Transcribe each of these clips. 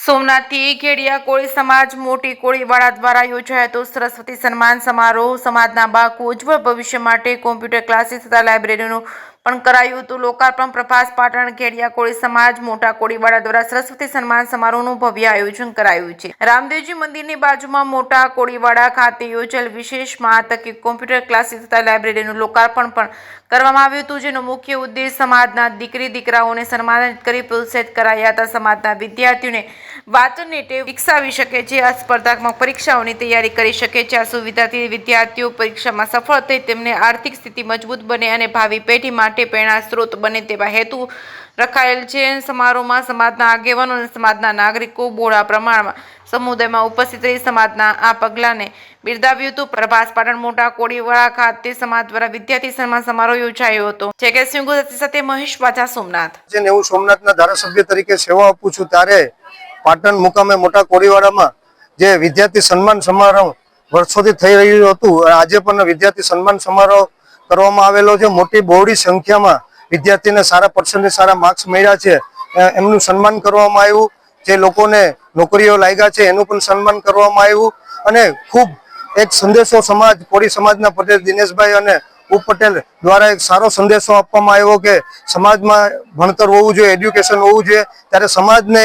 સોમનાથથી ખેડિયા કોળી સમાજ મોટી કોળીવાડા દ્વારા યોજાયો સરસ્વતી સન્માન સમારોહ સમાજના બાળકો ઉજ્જવળ ભવિષ્ય માટે કોમ્પ્યુટર ક્લાસીસ તથા લાઇબ્રેરીનું પણ કરાયું હતું લોકાર્પણ પ્રભાસ પાટણ ખેડિયા કોળી સમાજ મોટા કોળીવાડા દ્વારા સરસ્વતી સન્માન સમારોહનું ભવ્ય આયોજન કરાયું છે। રામદેવજી મંદિરની બાજુમાં મોટા કોળીવાડા ખાતે યોજેલ વિશેષ મહાતકી કોમ્પ્યુટર ક્લાસીસ તથા લાઇબ્રેરીનું લોકાર્પણ પણ કરવામાં આવ્યું હતું, જેનો મુખ્ય ઉદ્દેશ સમાજના દીકરી દીકરાઓને સન્માનિત કરી પ્રોત્સાહિત કરાયા હતા। સમાજના વિદ્યાર્થીઓને વાંચનની ટેવ વિકસાવી શકે છે, આ સ્પર્ધાત્મક પરીક્ષાઓની તૈયારી કરી શકે છે। આ સુવિધાથી વિદ્યાર્થીઓ પરીક્ષામાં સફળ થઈ તેમને આર્થિક સ્થિતિ મજબૂત બને અને ભાવિ પેઢી માટે પ્રેરણા સ્ત્રોત બને તેવા હેતુ રખાયેલ છે। સમારોહમાં સમાજના આગેવાનો અને સમાજના નાગરિકો બહોળા પ્રમાણમાં સમુદાયમાં ઉપસ્થિત રહી સમાજના આ પગલાને બિરદાવ્યું હતું। પ્રભાસ પાટણ મોટા કોળીવાડા ખાતે સમાજ દ્વારા વિદ્યાર્થી સન્માન સમારોહ યોજાયો હતો। જયસિંહ ગુજરાતી સાથે મહેશ વાજા, સોમનાથ। હું સોમનાથના ધારાસભ્ય તરીકે સેવા આપું છું ત્યારે પાટણ મુકામે મોટા કોળીવાડામાં જે વિદ્યાર્થી સન્માન સમારોહ વર્ષોથી થઈ રહ્યું હતું, આજે પણ વિદ્યાર્થી સન્માન સમારોહ કરવામાં આવેલો છે। મોટી બહોળી સંખ્યામાં વિદ્યાર્થીને સારા પર્સન્ટેજ સારા માર્ક્સ મળ્યા છે, એમનું સન્માન કરવામાં આવ્યું। જે લોકોને નોકરીઓ લાગ્યા છે એનું પણ સન્માન કરવામાં આવ્યું અને ખૂબ એક સંદેશો સમાજ કોળી સમાજના પટેલ દિનેશભાઈ અને ઉપ પટેલ દ્વારા એક સારો સંદેશો આપવામાં આવ્યો કે સમાજમાં ભણતર હોવું જોઈએ, એડ્યુકેશન હોવું જોઈએ। ત્યારે સમાજને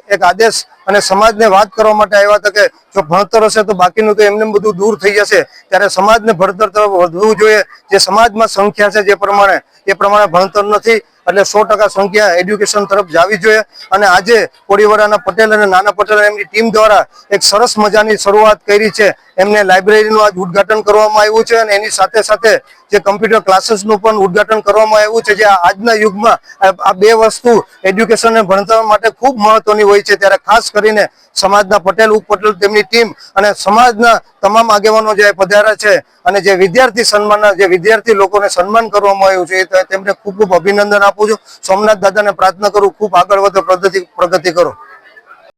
એક આદેશ અને સમાજને વાત કરવા માટે આવ્યા હતા કે જો ભણતર હશે તો બાકીનું તો એમને બધું દૂર થઈ જશે, ત્યારે સમાજને ભણતર તરફ વધવું જોઈએ। જે સમાજમાં સંખ્યા છે એ પ્રમાણે ભણતર નથી, એટલે 100% સંખ્યા એડ્યુકેશન તરફ જવી જોઈએ। અને આજે કોળીવાડાના પટેલ અને નાના પટેલ એમની ટીમ દ્વારા એક સરસ મજાની શરૂઆત કરી છે। એમને લાઇબ્રેરીનું આજ ઉદ્ઘાટન કરવામાં આવ્યું છે અને એની સાથે સાથે જે કમ્પ્યુટર ક્લાસીસનું પણ ઉદ્ઘાટન કરવામાં આવ્યું છે। જે આજના યુગમાં આ બે વસ્તુ એડ્યુકેશન અને ભણતર માટે ખૂબ મહત્વની હોય છે, ત્યારે ખાસ કરીને સમાજના પટેલ ઉપ પટેલ તેમની ટીમ અને સમાજના તમામ આગેવાનો જે પધાર્યા છે અને જે વિદ્યાર્થી સન્માનના જે વિદ્યાર્થી લોકોને સન્માન કરવામાં આવ્યું છે તેમને ખૂબ ખૂબ અભિનંદન આપું છું। સોમનાથ દાદાને પ્રાર્થના કરું ખૂબ આગળ વધો, પ્રગતિ કરો।